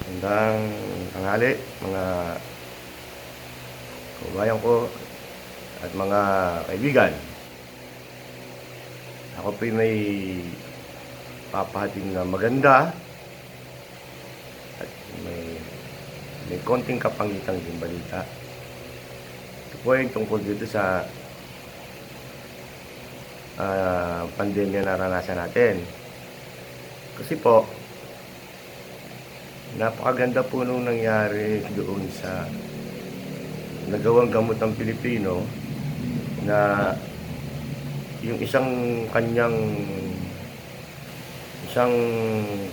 Magandang tanghali, mga kababayan ko at mga kaibigan. Ako po'y may papahating na maganda at may konting kapangitan din balita. Ito po ay tungkol dito sa pandemya na naranasan natin. Kasi po, napakaganda po nung nangyari doon sa nagawang gamot ng Pilipino na yung isang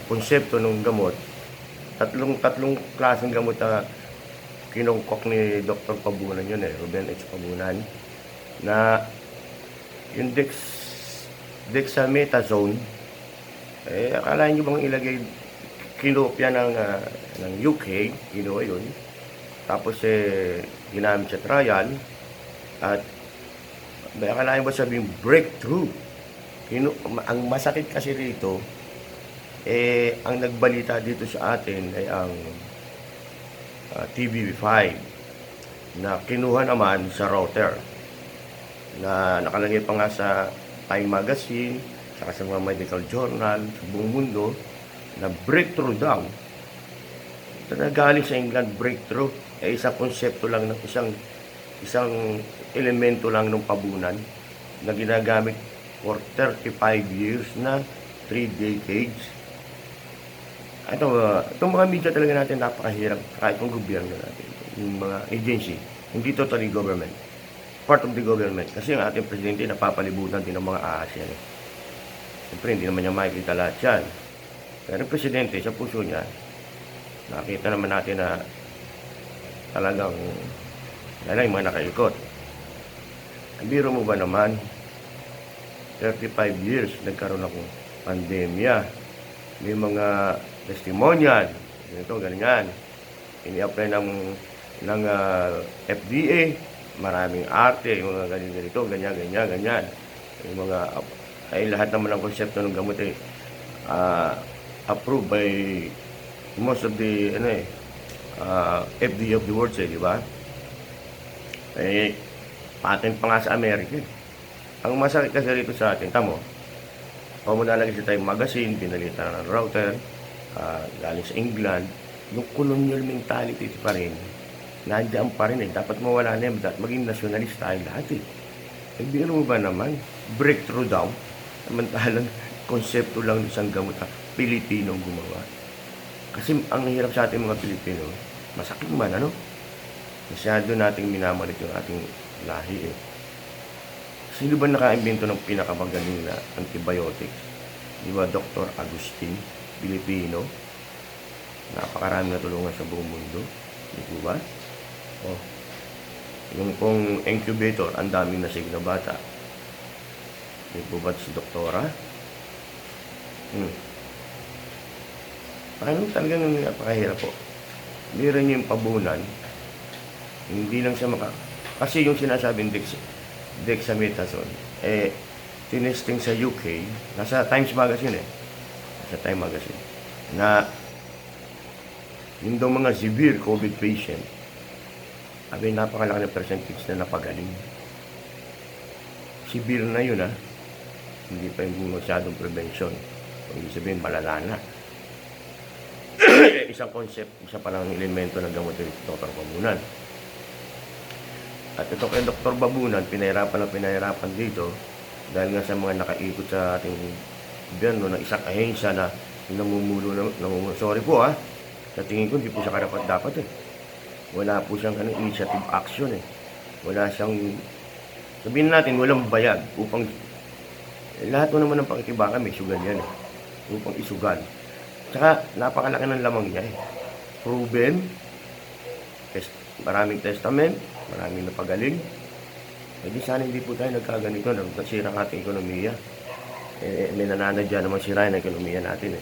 konsepto ng gamot, tatlong klaseng gamot na kinungkok ni Dr. Pabunan yun Ruben H. Pabunan, na yung dexamethasone, akala nyo bang ilagay, kinopya ng UK, kinuha yun, tapos ginamit sa trial, at akala nyo ba sabing breakthrough? Ang masakit kasi rito, ang nagbalita dito sa atin ay ang TVB5 na kinuha naman sa router, na nakalagay pa nga sa Time Magazine, saka sa mga medical journal sa buong mundo, na breakthrough daw. Ito na galing sa England, breakthrough, isang konsepto lang ng isang elemento lang ng Pabunan na ginagamit for 35 years na 3 decades. Itong mga media talaga natin napakahirap, kahit yung gobyerno natin, yung mga agency, hindi totally government, part of the government, kasi ang ating presidente napapalibutan din ng mga ahas yan Siyempre hindi naman niya makikita lahat yan. Pero ang presidente, sa puso niya, nakita naman natin na talagang yan yung mga nakaikot. Ang biro mo ba naman, 35 years nagkaroon akong pandemya, may mga testimonial, ganito, ganyan, ini-apply ng FDA, maraming arte, yung mga ganito, ganyan, yung mga, ay lahat naman ng konsepto ng gamot approved by most of the FDA of the world, di ba? Patent pa nga sa Amerika. Ang masakit kasi rito sa atin, tamo, pamunalagay sa Time Magazine, pinalitan ng router, galing sa England, yung colonial mentality pa rin, nandiyan pa rin dapat mawala na yan, maging nationalist tayo lahat biro mo ba naman, breakthrough daw, samantalang konsepto lang ng isang gamot na Pilipino gumawa. Kasi ang hirap sa ating mga Pilipino, masakit man, masyado nating minamalit yung ating lahi Sino ba naka-invento ng pinakamagaling na antibiotics? Di ba Dr. Agustin, Pilipino? Napakarami na tulungan sa buong mundo. Di ba? Yung pong incubator, ang daming nasig na bata. Di ba si Doktora? Paano talagang napakahirap po? Meron niyo yung Pabunan, hindi lang siya kasi yung sinasabing dexamethasone, tinesting sa UK, nasa Times Magazine nasa Time Magazine, na yung daw mga severe COVID patient, napakalaki na percentage na napagaling. Severe na yun hindi pa yung masyadong prevention. Hindi sabihin, malala na. Isang concept, isa pa lang elemento ng gamot ng Dr. Pabunan. At ito kay Dr. Pabunan, pinahirapan dito dahil nga sa mga nakaikot sa ating gobyerno na isang ahensya na namumulo sorry po sa tingin ko hindi po siya karapat-dapat wala po siyang initiative action wala siyang, sabihin natin, walang bayag upang lahat mo naman ng pakikibangan may sugal yan upang isugal. Tsaka napakalaki ng lamang niya proven, maraming testament, maraming napagaling. Hindi sana hindi po tayo nagkaganito, nasira ang ating ekonomiya. May nananadya naman sira ng ekonomiya natin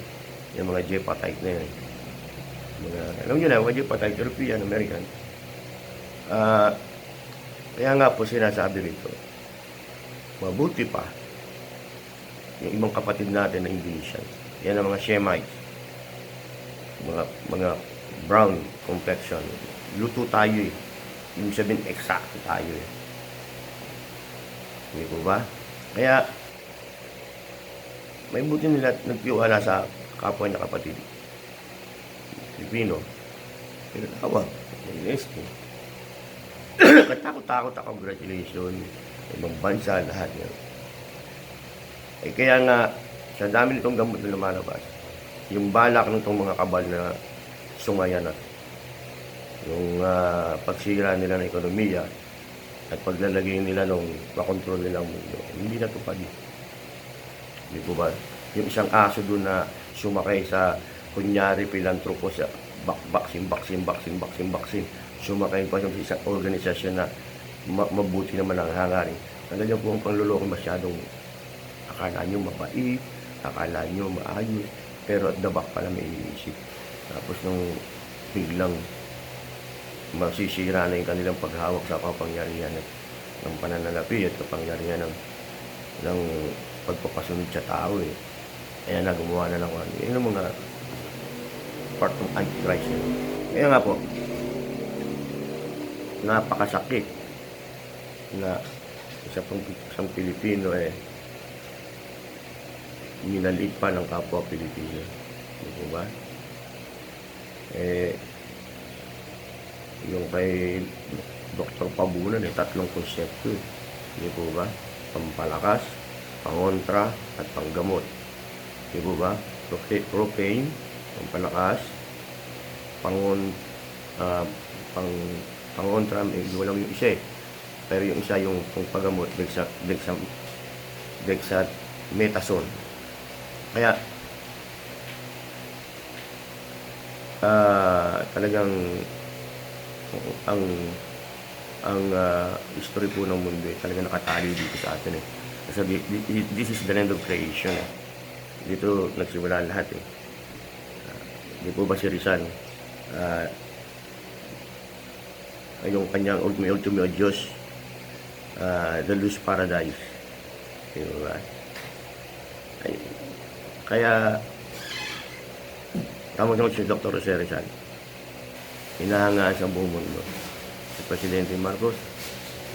yung mga J-patite na yan. Alam nyo na, mga J-patite, European, American. Kaya nga po sinasabi rito, mabuti pa yung ibang kapatid natin na Indonesian. Yan ang mga Shemites, mga brown complexion. Luto tayo eh. Yung sabihin, eksakto tayo eh. Hindi po ba? Kaya, may buti nila nagtiwala sa kapwa niya kapatid. Pilipino. Pinatawag. UNESCO. Katakot-takot ako, congratulations. Ibang bansa, lahat yan. Eh kaya nga, sa dami nitong gamot na lumalabas, yung balak nitong mga kabal na sungayan at yung pagsira nila ng ekonomiya at paglalagay nila nung makontrol nilang mundo, hindi natupad. Hindi po ba? Yung isang aso doon na sumakay sa kunyari pilantropo sa baksin, sumakay pa sa isang organisasyon na mabuti naman ang hangarin. Talagang po ang pangluloko masyadong akala nyo mabait, akala nyo maayos, pero at the back pala may iniisip. Tapos nung biglang masisira na yung kanilang paghawak sa kapangyarihan ng pananalapi at kapangyarihan ng pagpapasunod sa tao eh. Kaya na gumawa na ng ano. Yun ang mga part ng Antichrist. Kaya nga po, napakasakit na isang Pilipino eh minaliit pa ng kapwa Pilipino. Di ba? Eh, yung kay Dr. Pabunan, tatlong konsepto. Di po ba? Pampalakas, pangontra, at panggamot. Di po ba? Propane, pampalakas, pangontra, wala yung isa eh. Pero yung isa yung panggamot, dexamethasone. Kaya, talagang ang history po ng mundo talagang nakatali dito sa atin eh. Kasi this is the land of creation eh. Dito nagsimula lahat eh. Di po ba si Rizal? Yung kanyang ultimo Diyos, the loose paradise. Di ba? Kaya, tama naman si Dr. Jose Rizal. Hinahangaan sa buong mundo. Si Presidente Marcos,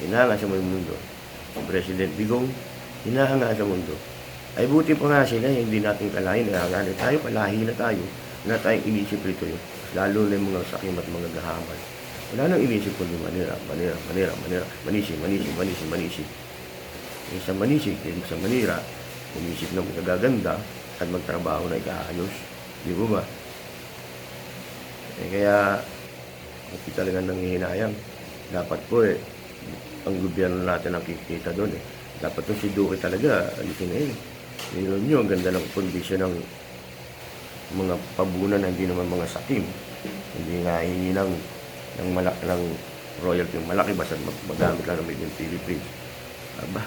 hinahangaan sa buong mundo. Si President Digong, hinahangaan sa mundo. Ay buti pa nga sila, hindi natin kalahin, hinahangaan tayo, palahi na tayo. Wala tayong inisip rito yun. Lalo na yung mga sakim at mga gahaman. Wala nang inisip kundi manira. Manisip. Isang manisip, isang manira. Umisip ng magaganda at magtrabaho na ikaayos. Di ba ba? Kaya, hindi talaga nanghihinayang. Dapat po ang gobyerno natin ang kikita doon eh. Dapat yung si Duque talaga, alisin na yun. Meron nyo, ang ganda ng kondisyon ng mga pabunan, hindi naman mga sakim. Hindi nga hihingi ng malaki ng royalty. Malaki basta magamit lang ng Made in Philippines. Aba,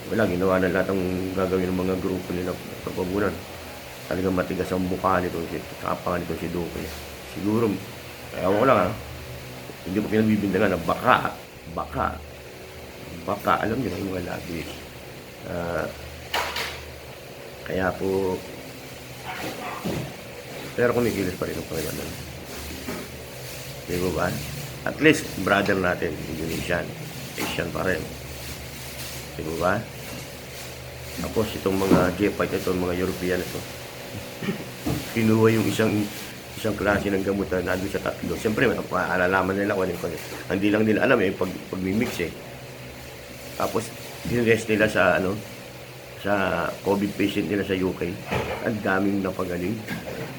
wala, ginawa na lahat ang gagawin ng mga grupo nila pagpabunan. Talagang matigas ang mukha nito, kapang nito si Duque. Siguro, kaya ko lang hindi ko pinagbibintangan na baka, alam niyo na yung mga labi. Kaya po, pero kumikilos pa rin ang Panginoon. Di ba? At least, brother natin, Indonesian, Asian pa rin. Di ba? Tapos itong mga J-Fight ito, mga European ito, kinuha yung isang klase ng gamot na nandun sa tatlo. Siyempre, alalaman nila kung ano. Hindi lang nila alam pag-mimix eh. Tapos, dinrest nila sa sa COVID patient nila sa UK. Ang daming napagaling.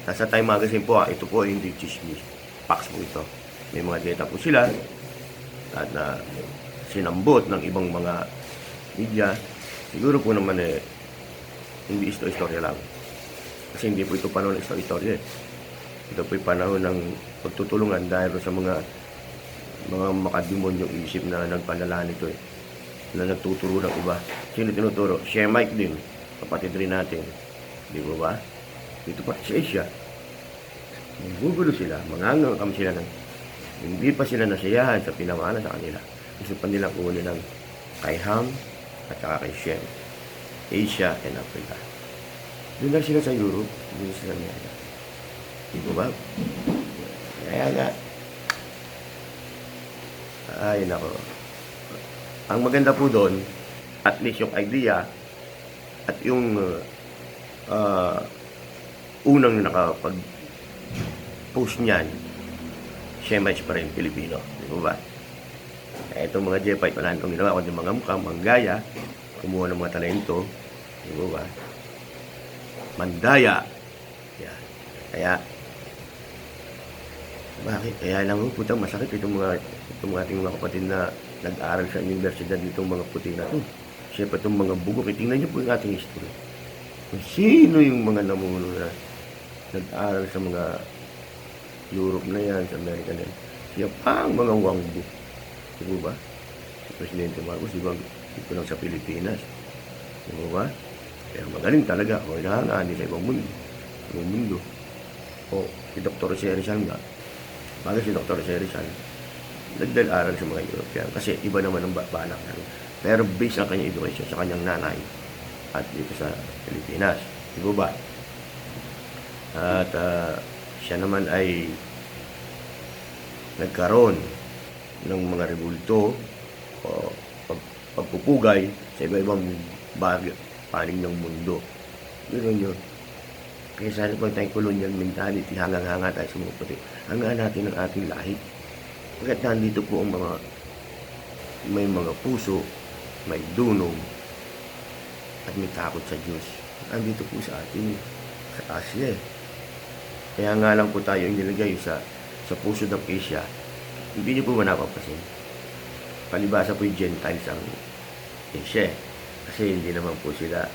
Sa Time Magazine po, ito po hindi chismis. Facts po ito. May mga data po sila at sinambot ng ibang mga media. Siguro po naman hindi istorya lang. Kasi hindi po ito panahon ng istorya eh. Ito po yung panahon ng pagtutulungan dahil sa mga makademonyong isip na nagpalala nito eh. Na nagtuturo ng iba. Sino tinuturo? Shemite din. Kapatid rin natin. Di ba ba? Dito pa sa Asia. Magugulo sila. Mangangangkam sila ng hindi pa sila nasiyahan sa pinamana sa kanila. Gusto pa nila kunin ng kay Ham at saka kay Shem. Asia and Africa. Doon lang sila sa Europe. Doon sila niya. Di ba ba? Kaya nga, ay nako. Ang maganda po doon, at least yung idea at yung unang nakapag-post niyan, Shemite pa rin Pilipino. Di ba ba? Kaya itong mga Jepite, wala nitong ginawa, kundi mga mukha, manggaya, kumuha ng mga talento. Di ba ba? Mandaya. Yan. Kaya, bakit? Kaya lang po, putang masakit itong ating mga kapatid na nag-aaral sa universidad nitong mga puti na to. Siyempre itong mga bugok, tingnan niyo po yung ating history. Kung sino yung mga namuno na nag-aaral sa mga Europe na yan, sa Amerika na yan. Siya pa ang mga wangbo. Di ba? Si Presidente Marcos, di ba? Dito lang sa Pilipinas. Di ba? Kaya magaling talaga. O inahangaan nila ibang mundo. Ibang mundo. O si Dr. Jose Rizal nga. Bagay si Dr. Jose Rizal, nagdal-aral sa mga European. Kasi iba naman ang balak na. Pero based ang kanyang education sa kanyang nanay at dito sa Pilipinas. Di ba? At siya naman ay nagkaroon ng mga rebulto o pagpupugay sa iba-ibang panig ng mundo. Yun. Kaya sana pag tayong colonial mentality, hanggang-hanga tayo sa mga puti. Hanggang natin ang ating lahi. Pagkat nandito po ang may mga puso, may dunong, at may takot sa Diyos. Nandito po sa atin, sa Asia. Kaya nga lang po tayo inilagay sa puso ng Asia. Hindi niyo po manapapasin. Palibasa po yung Gentiles ang Asia. Kasi hindi naman po sila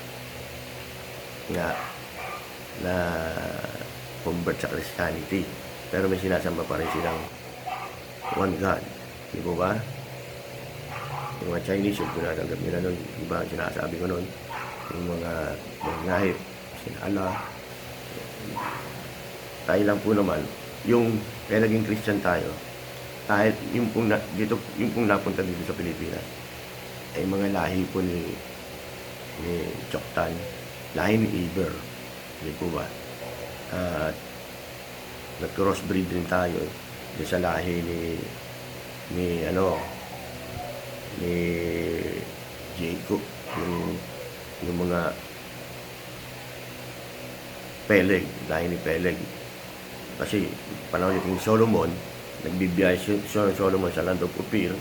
na convert sa Christianity. Pero may sinasamba pa rin silang one God. Di ba ba? Yung mga Chinese, yung tinatanggap nila nun, iba ang sinasabi ko nun, yung mga ngahip, sila Allah. Tayo lang po naman, yung kaya naging Christian tayo, kahit yung pong napunta dito sa Pilipinas, ay mga lahi po ni Choktan, lahi ni Iber. Di po ba? Nag-crossbreed rin tayo sa lahi ni Jacob, yung mga Peleg, lahi ni Peleg. Kasi panahon ni King Solomon, nagbibiyahe si Solomon sa land of Ophir.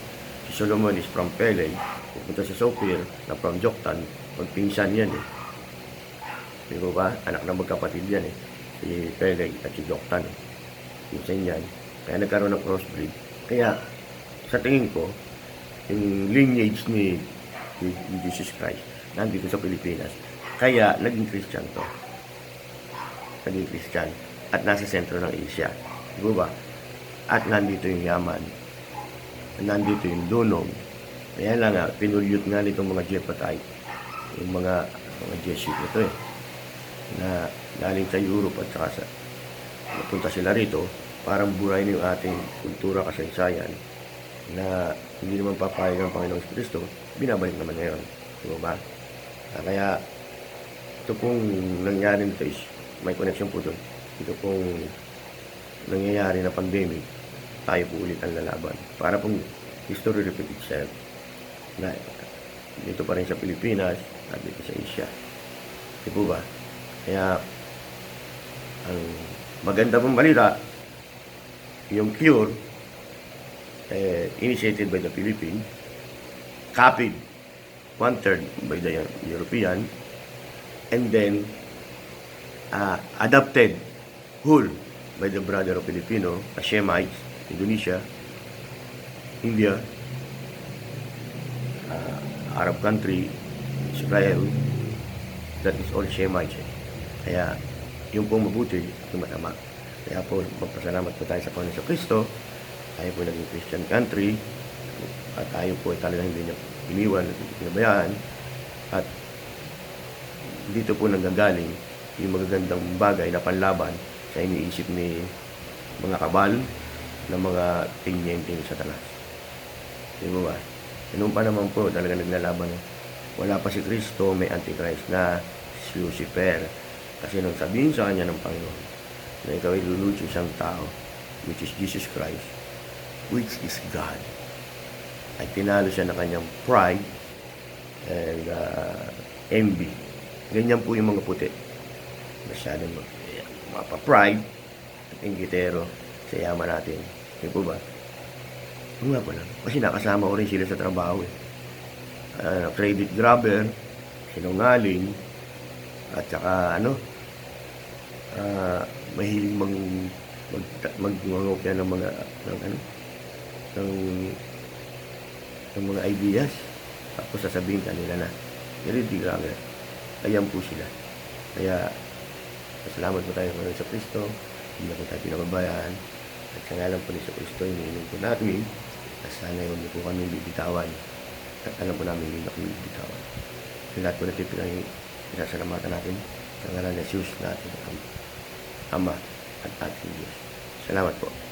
Si Solomon is from Peleg, pupunta sa Ophir na from Joktan, magpinsan yan eh. Di ba? Anak na magkapatid yan eh. Si Peleg at si Joktan eh. Pinsan yan. Kaya nagkaroon ng crossbreed. Kaya, sa tingin ko, yung lineage ni Jesus Christ nandito sa Pilipinas. Kaya, naging Christian to. Naging Christian. At nasa sentro ng Asia. Di ba? At nandito yung yaman. Nandito yung dunong. Kaya lang nga, pinulyot nga nitong mga Jepatite. Yung mga Jesuit ito eh. Na galing sa Europe at saka napunta sila rito, parang burahin yung ating kultura, kasaysayan na hindi naman papayag ng Panginoong Kristo, binabalik naman ngayon. Di ba? Kaya ito pong nangyari nito is may connection po doon. Ito pong nangyayari na pandemic, tayo po ulit ang lalaban. Para pong history repeat itself na dito pa rin sa Pilipinas at dito sa Asia. Di ba? Kaya ang maganda pong balita, yung cure initiated by the Philippines, copied 1/3 by the European, and then adopted whole by the brother of Filipino, Shemites, Indonesia, India, Arab country, Israel, that is all Shemites. Kaya yung pong mabuti, yung masama. Kaya po, magpasalamat po tayo sa Panginoon sa Kristo. Tayo po naging Christian country. At tayo po talagang hindi niya iniwan at pinabayaan. At dito po nanggagaling yung magagandang bagay na panlaban sa iniisip ni mga kabal na mga tingin-tingin sa Satanas. Di ba? Noon pa naman po talaga naglalaban. Wala pa si Kristo, may Antichrist na si Lucifer. Kasi nung sabihin sa kanya ng Panginoon na ikaw ay lulunod sa isang tao, which is Jesus Christ, which is God. Ay tinalo siya ng kanyang pride and envy. Ganyan po yung mga puti. Masyadong mapa-pride at inggitero sa yaman natin. Hindi po ba? Ano nga po lang. Kasi nakasama ko rin sila sa trabaho eh. Credit grabber, sinungaling, at saka mahilig magngopya ng mga ng mga ideas. Tapos sasabihin kanila na credit grabber. Ayan po sila. Kaya salamat po tayo ngayon sa Kristo. Hindi na po tayo pinababayaan. At sa ngalan po ni sa Kristo, iniinom po natin. At sana yun po kami bibitawan. At alam po namin hindi na kami bibitawan. Sa lahat po natin pinasalamatan natin. Sa ngalan ni Jesus natin, Ama at ating Diyos. Salamat po.